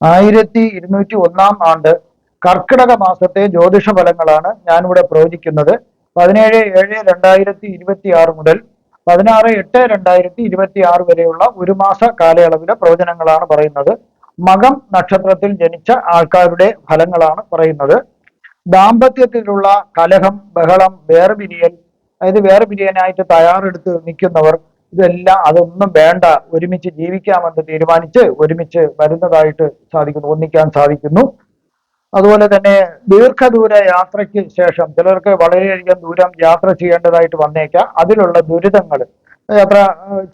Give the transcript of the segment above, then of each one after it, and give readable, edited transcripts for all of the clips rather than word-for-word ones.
1201 കർക്കിടക മാസത്തെ ജ്യോതിഷ ഫലങ്ങളാണ് ഞാനിവിടെ പ്രവചിക്കുന്നത്. 17/7/2026 മുതൽ 16/8/2026 വരെയുള്ള ഒരു മാസ കാലയളവിലെ പ്രവചനങ്ങളാണ് പറയുന്നത്. മകം നക്ഷത്രത്തിൽ ജനിച്ച ആൾക്കാരുടെ ഫലങ്ങളാണ് പറയുന്നത്. ദാമ്പത്യത്തിലുള്ള കലഹം, ബഹളം, വേർപിരിയൽ, അതായത് വേർപിരിയാനായിട്ട് തയ്യാറെടുത്ത് നിൽക്കുന്നവർ, ഇതെല്ലാം അതൊന്നും വേണ്ട, ഒരുമിച്ച് ജീവിക്കാമെന്ന് തീരുമാനിച്ച് ഒരുമിച്ച് വരുന്നതായിട്ട് സാധിക്കുന്നു, ഒന്നിക്കാൻ സാധിക്കുന്നു. അതുപോലെ തന്നെ ദീർഘദൂര യാത്രയ്ക്ക് ശേഷം ചിലർക്ക് വളരെയധികം ദൂരം യാത്ര ചെയ്യേണ്ടതായിട്ട് വന്നേക്കാം. അതിലുള്ള ദുരിതങ്ങൾ, യാത്ര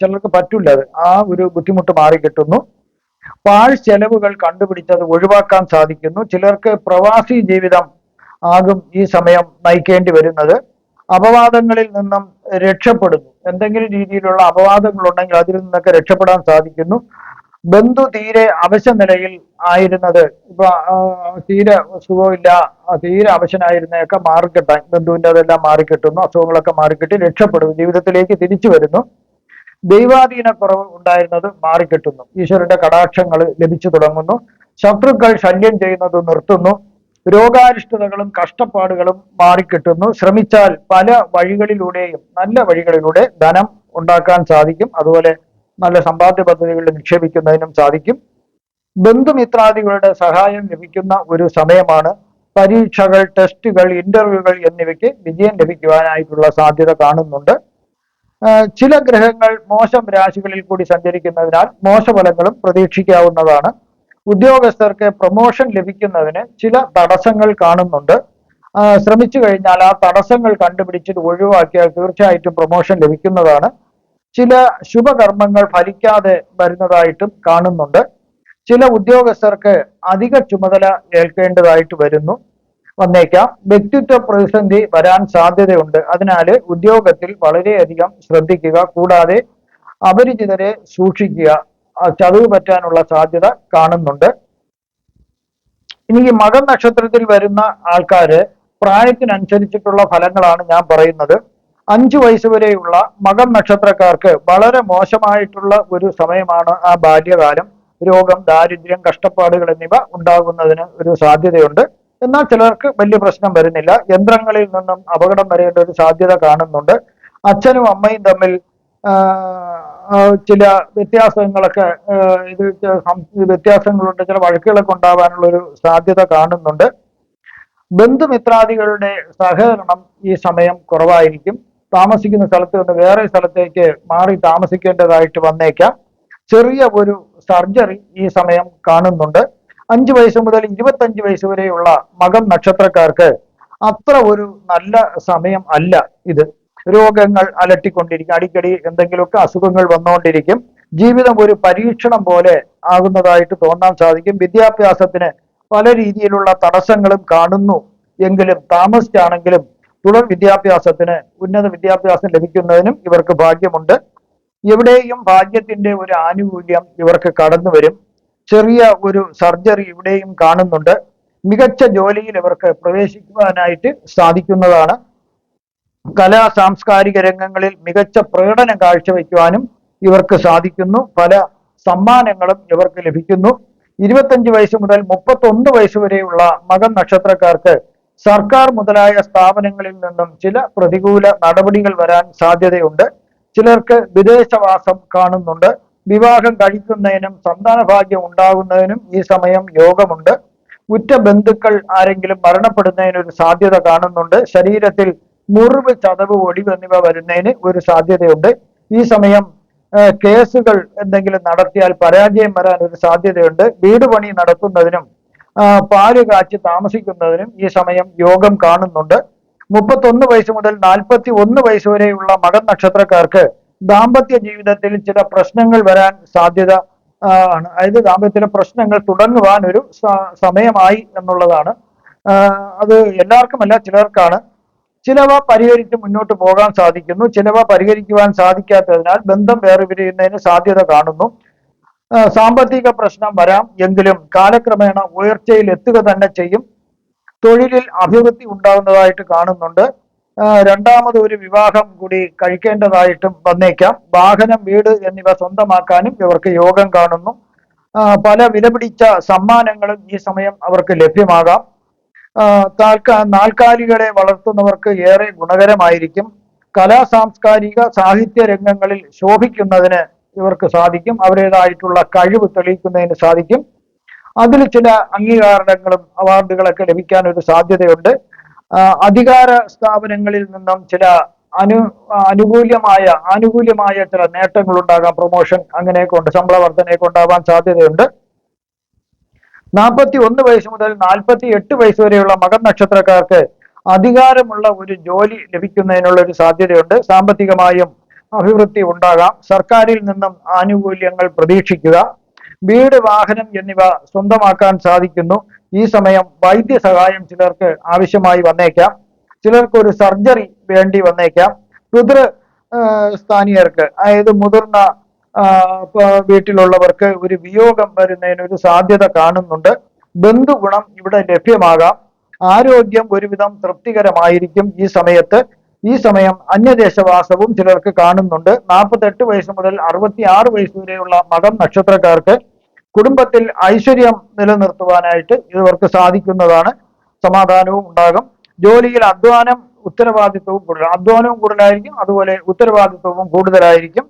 ചിലർക്ക് പറ്റില്ല, അത് ആ ഒരു ബുദ്ധിമുട്ട് മാറിക്കിട്ടുന്നു. പാഴ് ചെലവുകൾ കണ്ടുപിടിച്ചത് ഒഴിവാക്കാൻ സാധിക്കുന്നു. ചിലർക്ക് പ്രവാസി ജീവിതം ആകും ഈ സമയം നയിക്കേണ്ടി വരുന്നത്. അപവാദങ്ങളിൽ നിന്നും രക്ഷപ്പെടുന്നു. എന്തെങ്കിലും രീതിയിലുള്ള അപവാദങ്ങൾ ഉണ്ടെങ്കിൽ അതിൽ നിന്നൊക്കെ രക്ഷപ്പെടാൻ സാധിക്കുന്നു. ബന്ധു തീരെ അവശ നിലയിൽ ആയിരുന്നത്, ഇപ്പൊ തീരെ സുഖമില്ല, തീരെ അവശനായിരുന്നതൊക്കെ മാറിക്കിട്ടാൻ ബന്ധുവിൻ്റെ അതെല്ലാം മാറിക്കിട്ടുന്നു. അസുഖങ്ങളൊക്കെ മാറിക്കിട്ടി രക്ഷപ്പെടുന്നു, ജീവിതത്തിലേക്ക് തിരിച്ചു വരുന്നു. ദൈവാധീന കുറവ് ഉണ്ടായിരുന്നത് മാറിക്കിട്ടുന്നു. ഈശ്വരന്റെ കടാക്ഷങ്ങൾ ലഭിച്ചു തുടങ്ങുന്നു. ശത്രുക്കൾ ശല്യം ചെയ്യുന്നത് നിർത്തുന്നു. രോഗാരിഷ്ടതകളും കഷ്ടപ്പാടുകളും മാറിക്കിട്ടുന്നു. ശ്രമിച്ചാൽ പല വഴികളിലൂടെയും നല്ല വഴികളിലൂടെ ധനം ഉണ്ടാക്കാൻ സാധിക്കും. അതുപോലെ നല്ല സമ്പാദ്യ പദ്ധതികളിൽ നിക്ഷേപിക്കുന്നതിനും സാധിക്കും. ബന്ധുമിത്രാദികളുടെ സഹായം ലഭിക്കുന്ന ഒരു സമയമാണ്. പരീക്ഷകൾ, ടെസ്റ്റുകൾ, ഇന്റർവ്യൂകൾ എന്നിവയ്ക്ക് വിജയം ലഭിക്കുവാനായിട്ടുള്ള സാധ്യത കാണുന്നുണ്ട്. ചില ഗ്രഹങ്ങൾ മോശം രാശികളിൽ കൂടി സഞ്ചരിക്കുന്നതിനാൽ മോശഫലങ്ങളും പ്രതീക്ഷിക്കാവുന്നതാണ്. ഉദ്യോഗസ്ഥർക്ക് പ്രൊമോഷൻ ലഭിക്കുന്നതിന് ചില തടസ്സങ്ങൾ കാണുന്നുണ്ട്. ശ്രമിച്ചു കഴിഞ്ഞാൽ ആ തടസ്സങ്ങൾ കണ്ടുപിടിച്ചിട്ട് ഒഴിവാക്കിയാൽ തീർച്ചയായിട്ടും പ്രൊമോഷൻ ലഭിക്കുന്നതാണ്. ചില ശുഭകർമ്മങ്ങൾ ഫലിക്കാതെ വരുന്നതായിട്ടും കാണുന്നുണ്ട്. ചില ഉദ്യോഗസ്ഥർക്ക് അധിക ചുമതല ഏൽക്കേണ്ടതായിട്ട് വന്നേക്കാം. വ്യക്തിത്വ പ്രതിസന്ധി വരാൻ സാധ്യതയുണ്ട്. അതിനാൽ ഉദ്യോഗത്തിൽ വളരെയധികം ശ്രദ്ധിക്കുക. കൂടാതെ അപരിചിതരെ സൂക്ഷിക്കുക, ചതവ് പറ്റാനുള്ള സാധ്യത കാണുന്നുണ്ട്. ഇനി ഈ മകം നക്ഷത്രത്തിൽ വരുന്ന ആൾക്കാര് പ്രായത്തിനനുസരിച്ചിട്ടുള്ള ഫലങ്ങളാണ് ഞാൻ പറയുന്നത്. 5 വയസ്സ് വരെയുള്ള മകം നക്ഷത്രക്കാർക്ക് വളരെ മോശമായിട്ടുള്ള ഒരു സമയമാണ് ആ ബാല്യകാലം. രോഗം, ദാരിദ്ര്യം, കഷ്ടപ്പാടുകൾ എന്നിവ ഉണ്ടാകുന്നതിന് ഒരു സാധ്യതയുണ്ട്. എന്നാൽ ചിലർക്ക് വലിയ പ്രശ്നം വരുന്നില്ല. യന്ത്രങ്ങളിൽ നിന്നും അപകടം വരേണ്ട ഒരു സാധ്യത കാണുന്നുണ്ട്. അച്ഛനും അമ്മയും തമ്മിൽ ചില വ്യത്യാസങ്ങളൊക്കെ, വ്യത്യാസങ്ങളുണ്ട്, ചില വഴക്കുകളൊക്കെ ഉണ്ടാവാനുള്ള ഒരു സാധ്യത കാണുന്നുണ്ട്. ബന്ധുമിത്രാദികളുടെ സഹകരണം ഈ സമയം കുറവായിരിക്കും. താമസിക്കുന്ന സ്ഥലത്ത് നിന്ന് വേറെ സ്ഥലത്തേക്ക് മാറി താമസിക്കേണ്ടതായിട്ട് വന്നേക്കാം. ചെറിയ ഒരു സർജറി ഈ സമയം കാണുന്നുണ്ട്. 5 വയസ്സ് മുതൽ 25 വയസ്സ് വരെയുള്ള മകം നക്ഷത്രക്കാർക്ക് അത്ര ഒരു നല്ല സമയം അല്ല ഇത്. രോഗങ്ങൾ അലട്ടിക്കൊണ്ടിരിക്കും, അടിക്കടി എന്തെങ്കിലുമൊക്കെ അസുഖങ്ങൾ വന്നുകൊണ്ടിരിക്കും. ജീവിതം ഒരു പരീക്ഷണം പോലെ ആകുന്നതായിട്ട് തോന്നാൻ സാധിക്കും. വിദ്യാഭ്യാസത്തിന് പല രീതിയിലുള്ള തടസ്സങ്ങളും കാണുന്നു എങ്കിലും താമസിച്ചാണെങ്കിലും തുടർ വിദ്യാഭ്യാസത്തിന്, ഉന്നത വിദ്യാഭ്യാസം ലഭിക്കുന്നതിനും ഇവർക്ക് ഭാഗ്യമുണ്ട്. എവിടെയും ഭാഗ്യത്തിന്റെ ഒരു ആനുകൂല്യം ഇവർക്ക് കടന്നു വരും. ചെറിയ ഒരു സർജറി ഇവിടെയും കാണുന്നുണ്ട്. മികച്ച ജോലിയിൽ ഇവർക്ക് പ്രവേശിക്കുവാനായിട്ട് സാധിക്കുന്നതാണ്. കലാ സാംസ്കാരിക രംഗങ്ങളിൽ മികച്ച പ്രകടനം കാഴ്ചവെക്കുവാനും ഇവർക്ക് സാധിക്കുന്നു. പല സമ്മാനങ്ങളും ഇവർക്ക് ലഭിക്കുന്നു. 25 വയസ്സ് മുതൽ 31 വയസ്സ് വരെയുള്ള മകം നക്ഷത്രക്കാർക്ക് സർക്കാർ മുതലായ സ്ഥാപനങ്ങളിൽ നിന്നും ചില പ്രതികൂല നടപടികൾ വരാൻ സാധ്യതയുണ്ട്. ചിലർക്ക് വിദേശവാസം കാണുന്നുണ്ട്. വിവാഹം കഴിക്കുന്നതിനും സന്താന ഭാഗ്യം ഉണ്ടാകുന്നതിനും ഈ സമയം യോഗമുണ്ട്. ഉറ്റ ബന്ധുക്കൾ ആരെങ്കിലും മരണപ്പെടുന്നതിനൊരു സാധ്യത കാണുന്നുണ്ട്. ശരീരത്തിൽ മുറിവ്, ചതവ്, ഒടിവ് എന്നിവ വരുന്നതിന് ഒരു സാധ്യതയുണ്ട്. ഈ സമയം കേസുകൾ എന്തെങ്കിലും നടത്തിയാൽ പരാജയം വരാൻ ഒരു സാധ്യതയുണ്ട്. വീട് പണി നടത്തുന്നതിനും പാല് കാച്ചി താമസിക്കുന്നതിനും ഈ സമയം യോഗം കാണുന്നുണ്ട്. 31 വയസ്സ് മുതൽ 41 വയസ്സ് വരെയുള്ള മകം നക്ഷത്രക്കാർക്ക് ദാമ്പത്യ ജീവിതത്തിൽ ചില പ്രശ്നങ്ങൾ വരാൻ സാധ്യത ആണ്. അതായത് ദാമ്പത്യത്തിലെ പ്രശ്നങ്ങൾ തുടങ്ങുവാൻ ഒരു സമയമായി എന്നുള്ളതാണ്. അത് എല്ലാവർക്കുമല്ല, ചിലർക്കാണ്. ചിലവ പരിഹരിച്ച് മുന്നോട്ട് പോകാൻ സാധിക്കുന്നു. ചിലവ പരിഹരിക്കുവാൻ സാധിക്കാത്തതിനാൽ ബന്ധം വേർപിരിയുന്നതിന് സാധ്യത കാണുന്നു. സാമ്പത്തിക പ്രശ്നം വരാം, എങ്കിലും കാലക്രമേണ ഉയർച്ചയിൽ എത്തുക തന്നെ ചെയ്യും. തൊഴിലിൽ അഭിവൃദ്ധി ഉണ്ടാകുന്നതായിട്ട് കാണുന്നുണ്ട്. രണ്ടാമത് ഒരു വിവാഹം കൂടി കഴിക്കേണ്ടതായിട്ടും വന്നേക്കാം. വാഹനം, വീട് എന്നിവ സ്വന്തമാക്കാനും ഇവർക്ക് യോഗം കാണുന്നു. പല വിലപിടിച്ച സമ്മാനങ്ങളും ഈ സമയം അവർക്ക് ലഭ്യമാകാം. നാൽക്കാലികളെ വളർത്തുന്നവർക്ക് ഏറെ ഗുണകരമായിരിക്കും. കലാ സാംസ്കാരിക സാഹിത്യ രംഗങ്ങളിൽ ശോഭിക്കുന്നതിന് ഇവർക്ക് സാധിക്കും. അവരുടേതായിട്ടുള്ള കഴിവ് തെളിയിക്കുന്നതിന് സാധിക്കും. അതിൽ ചില അംഗീകാരങ്ങളും അവാർഡുകളൊക്കെ ലഭിക്കാൻ ഒരു സാധ്യതയുണ്ട്. അധികാര സ്ഥാപനങ്ങളിൽ നിന്നും ചില ആനുകൂല്യമായ ചില നേട്ടങ്ങൾ ഉണ്ടാകാം. പ്രൊമോഷൻ അങ്ങനെയൊക്കെ ഉണ്ട്, ശമ്പള വർധനയൊക്കെ ഉണ്ടാവാൻ സാധ്യതയുണ്ട്. 41 വയസ്സ് മുതൽ 48 വയസ്സ് വരെയുള്ള മകൻ നക്ഷത്രക്കാർക്ക് അധികാരമുള്ള ഒരു ജോലി ലഭിക്കുന്നതിനുള്ള ഒരു സാധ്യതയുണ്ട്. സാമ്പത്തികമായും അഭിവൃദ്ധി ഉണ്ടാകാം. സർക്കാരിൽ നിന്നും ആനുകൂല്യങ്ങൾ പ്രതീക്ഷിക്കുക. വീട്, വാഹനം എന്നിവ സ്വന്തമാക്കാൻ സാധിക്കുന്നു. ഈ സമയം വൈദ്യസഹായം ചിലർക്ക് ആവശ്യമായി വന്നേക്കാം. ചിലർക്ക് ഒരു സർജറി വേണ്ടി വന്നേക്കാം. പിതൃ സ്ഥാനീയർക്ക്, അതായത് മുതിർന്ന വീട്ടിലുള്ളവർക്ക് ഒരു വിയോഗം വരുന്നതിന് ഒരു സാധ്യത കാണുന്നുണ്ട്. ബന്ധുഗുണം ഇവിടെ ലഭ്യമാകാം. ആരോഗ്യം ഒരുവിധം തൃപ്തികരമായിരിക്കും ഈ സമയത്ത്. ഈ സമയം അന്യദേശവാസവും ചിലർക്ക് കാണുന്നുണ്ട്. 48 വയസ്സ് മുതൽ 66 വയസ്സ് വരെയുള്ള മകം നക്ഷത്രക്കാർക്ക് കുടുംബത്തിൽ ഐശ്വര്യം നിലനിർത്തുവാനായിട്ട് ഇവർക്ക് സാധിക്കുന്നതാണ്. സമാധാനവും ഉണ്ടാകും. ജോലിയിൽ ഉത്തരവാദിത്വവും കൂടുതലായിരിക്കും. അതുപോലെ ഉത്തരവാദിത്വവും കൂടുതലായിരിക്കും.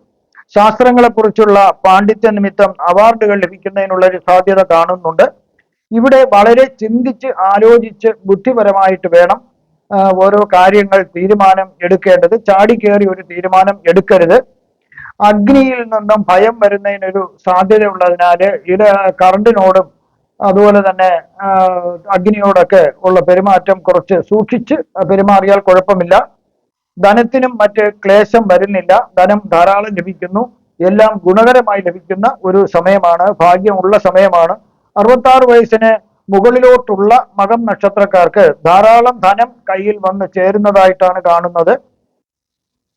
ശാസ്ത്രങ്ങളെ കുറിച്ചുള്ള പാണ്ഡിത്യ നിമിത്തം അവാർഡുകൾ ലഭിക്കുന്നതിനുള്ള ഒരു സാധ്യത കാണുന്നുണ്ട്. ഇവിടെ വളരെ ചിന്തിച്ച് ആലോചിച്ച് ബുദ്ധിപരമായിട്ട് വേണം ഓരോ കാര്യങ്ങൾ തീരുമാനം എടുക്കേണ്ടത്. ചാടിക്കേറി ഒരു തീരുമാനം എടുക്കരുത്. അഗ്നിയിൽ നിന്നും ഭയം വരുന്നതിനൊരു സാധ്യത ഉള്ളതിനാല് കറണ്ടിനോടും അതുപോലെ തന്നെ അഗ്നിയോടൊക്കെ ഉള്ള പെരുമാറ്റം കുറച്ച് സൂക്ഷിച്ച് പെരുമാറിയാൽ കുഴപ്പമില്ല. ധനത്തിനും മറ്റ് ക്ലേശം വരുന്നില്ല. ധനം ധാരാളം ലഭിക്കുന്നു. എല്ലാം ഗുണകരമായി ലഭിക്കുന്ന ഒരു സമയമാണ്. ഭാഗ്യമുള്ള സമയമാണ്. 66 വയസ്സിന് മുകളിലോട്ടുള്ള മകം നക്ഷത്രക്കാർക്ക് ധാരാളം ധനം കയ്യിൽ വന്ന് ചേരുന്നതായിട്ടാണ് കാണുന്നത്.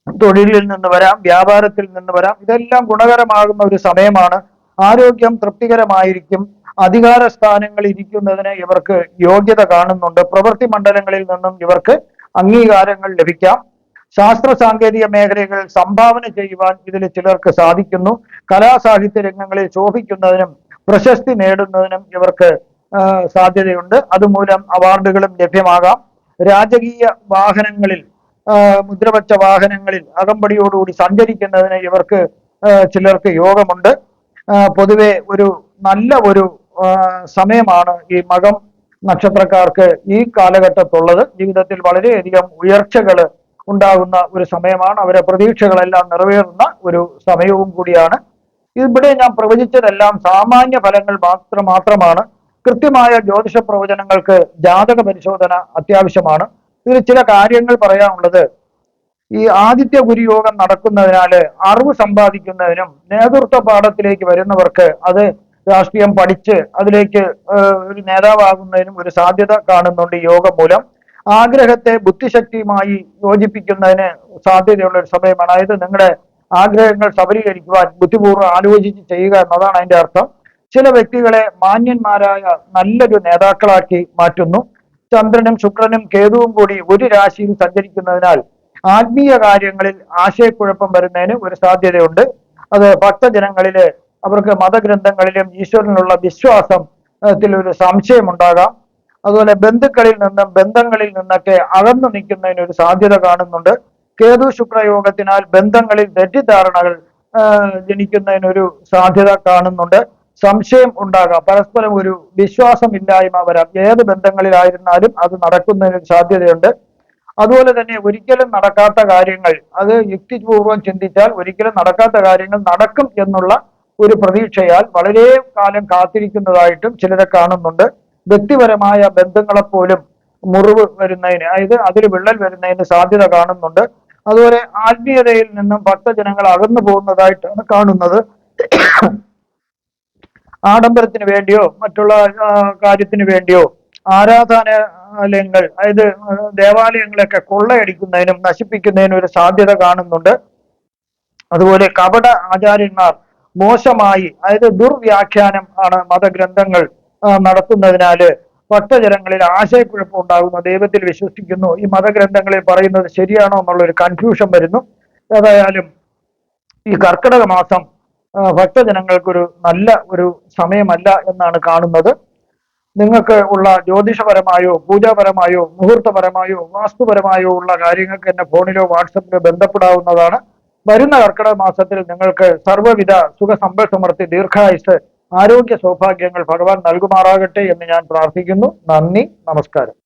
തൊഴിലിൽ നിന്ന് വരാം, വ്യാപാരത്തിൽ നിന്ന് വരാം. ഇതെല്ലാം ഗുണകരമാകുന്ന ഒരു സമയമാണ്. ആരോഗ്യം തൃപ്തികരമായിരിക്കും. അധികാര സ്ഥാനങ്ങളിൽ ഇരിക്കുന്നതിന് ഇവർക്ക് യോഗ്യത കാണുന്നുണ്ട്. പ്രവൃത്തി മണ്ഡലങ്ങളിൽ നിന്നും ഇവർക്ക് അംഗീകാരങ്ങൾ ലഭിക്കാം. ശാസ്ത്ര സാങ്കേതിക മേഖലകൾ സംഭാവന ചെയ്യുവാൻ ഇതിൽ ചിലർക്ക് സാധിക്കുന്നു. കലാസാഹിത്യ രംഗങ്ങളിൽ ശോഭിക്കുന്നതിനും പ്രശസ്തി നേടുന്നതിനും ഇവർക്ക് സാധ്യതയുണ്ട്. അതുമൂലം അവാർഡുകളും ലഭ്യമാകാം. രാജകീയ വാഹനങ്ങളിൽ, മുദ്രവച്ച വാഹനങ്ങളിൽ അകമ്പടിയോടുകൂടി സഞ്ചരിക്കുന്നതിന് ഇവർക്ക് ചിലർക്ക് യോഗമുണ്ട്. പൊതുവെ ഒരു നല്ല ഒരു സമയമാണ് ഈ മകം നക്ഷത്രക്കാർക്ക് ഈ കാലഘട്ടത്തുള്ളത്. ജീവിതത്തിൽ വളരെയധികം ഉയർച്ചകൾ ഉണ്ടാകുന്ന ഒരു സമയമാണ്. അവരെ പ്രതീക്ഷകളെല്ലാം നിറവേറുന്ന ഒരു സമയവും കൂടിയാണ്. ഇവിടെ ഞാൻ പ്രവചിച്ചതെല്ലാം സാമാന്യ ഫലങ്ങൾ മാത്രമാണ്. കൃത്യമായ ജ്യോതിഷ പ്രവചനങ്ങൾക്ക് ജാതക പരിശോധന അത്യാവശ്യമാണ്. ഇതിൽ ചില കാര്യങ്ങൾ പറയാനുള്ളത്, ഈ ആദിത്യ ഗുരുയോഗം നടക്കുന്നതിനാല് അറിവ് സമ്പാദിക്കുന്നതിനും നേതൃത്വ പാഠത്തിലേക്ക് വരുന്നവർക്ക് അത് രാഷ്ട്രീയം പഠിച്ച് അതിലേക്ക് ഒരു നേതാവാകുന്നതിനും ഒരു സാധ്യത കാണുന്നുണ്ട്. ഈ യോഗം മൂലം ആഗ്രഹത്തെ ബുദ്ധിശക്തിയുമായി യോജിപ്പിക്കുന്നതിന് സാധ്യതയുള്ള ഒരു സമയമാണ്. അതായത് നിങ്ങളുടെ ആഗ്രഹങ്ങൾ സബലീകരിക്കുവാൻ ബുദ്ധിപൂർവ്വം ആലോചിച്ച് ചെയ്യുക എന്നതാണ് അതിന്റെ അർത്ഥം. ചില വ്യക്തികളെ മാന്യന്മാരായ നല്ലൊരു നേതാക്കളാക്കി മാറ്റുന്നു. ചന്ദ്രനും ശുക്രനും കേതുവും കൂടി ഒരു രാശിയിൽ സഞ്ചരിക്കുന്നതിനാൽ ആത്മീയ കാര്യങ്ങളിൽ ആശയക്കുഴപ്പം വരുന്നതിന് ഒരു സാധ്യതയുണ്ട്. അത് ഭക്തജനങ്ങളില് അവർക്ക് മതഗ്രന്ഥങ്ങളിലും ഈശ്വരനുള്ള വിശ്വാസത്തിൽ ഒരു സംശയമുണ്ടാകാം. അതുപോലെ ബന്ധങ്ങളിൽ നിന്നൊക്കെ അകന്നു നിൽക്കുന്നതിന് ഒരു സാധ്യത കാണുന്നുണ്ട്. കേതു ശുക്രയോഗത്തിനാൽ ബന്ധങ്ങളിൽ തെറ്റിദ്ധാരണകൾ ജനിക്കുന്നതിനൊരു സാധ്യത കാണുന്നുണ്ട്. സംശയം ഉണ്ടാകാം. പരസ്പരം ഒരു വിശ്വാസമില്ലായ്മ വരാം. ഏത് ബന്ധങ്ങളിലായിരുന്നാലും അത് നടക്കുന്നതിന് സാധ്യതയുണ്ട്. അതുപോലെ തന്നെ ഒരിക്കലും നടക്കാത്ത കാര്യങ്ങൾ, അത് യുക്തിപൂർവം ചിന്തിച്ചാൽ ഒരിക്കലും നടക്കാത്ത കാര്യങ്ങൾ നടക്കും എന്നുള്ള ഒരു പ്രതീക്ഷയാൽ വളരെ കാലം കാത്തിരിക്കുന്നതായിട്ടും ചിലരെ കാണുന്നുണ്ട്. വ്യക്തിപരമായ ബന്ധങ്ങളെപ്പോലും മുറിവ് വരുന്നതിന്, അതായത് അതിൽ വിള്ളൽ വരുന്നതിന് സാധ്യത കാണുന്നുണ്ട്. അതുപോലെ ആത്മീയതയിൽ നിന്നും ഭക്തജനങ്ങൾ അകന്നു പോകുന്നതായിട്ടാണ് കാണുന്നത്. ആഡംബരത്തിന് വേണ്ടിയോ മറ്റുള്ള കാര്യത്തിന് വേണ്ടിയോ ആരാധനാലയങ്ങൾ, അതായത് ദേവാലയങ്ങളൊക്കെ കൊള്ളയടിക്കുന്നതിനും നശിപ്പിക്കുന്നതിനും ഒരു സാധ്യത കാണുന്നുണ്ട്. അതുപോലെ കപട ആചാര്യന്മാർ മോശമായി, അതായത് ദുർവ്യാഖ്യാനം ആണ് മതഗ്രന്ഥങ്ങൾ നടത്തുന്നതിനാല് ഭക്തജനങ്ങളിൽ ആശയക്കുഴപ്പം ഉണ്ടാകുന്നു. ദൈവത്തിൽ വിശ്വസിക്കുന്നു, ഈ മതഗ്രന്ഥങ്ങളിൽ പറയുന്നത് ശരിയാണോ എന്നുള്ളൊരു കൺഫ്യൂഷൻ വരുന്നു. ഏതായാലും ഈ കർക്കിടക മാസം ഭക്തജനങ്ങൾക്കൊരു നല്ല ഒരു സമയമല്ല എന്നാണ് കാണുന്നത്. നിങ്ങൾക്ക് ഉള്ള ജ്യോതിഷപരമായോ പൂജാപരമായോ മുഹൂർത്തപരമായോ വാസ്തുപരമായോ ഉള്ള കാര്യങ്ങൾക്ക് എന്നെ ഫോണിലോ വാട്സപ്പിലോ ബന്ധപ്പെടാവുന്നതാണ്. വരുന്ന കർക്കിടക മാസത്തിൽ നിങ്ങൾക്ക് സർവ്വവിധ സുഖ സമ്പൽ സമൃദ്ധി ദീർഘായുസ് ആരോഗ്യ സൗഭാഗ്യങ്ങൾ ഭഗവാൻ നൽകുമാറാകട്ടെ എന്ന് ഞാൻ പ്രാർത്ഥിക്കുന്നു. നന്ദി, നമസ്കാരം.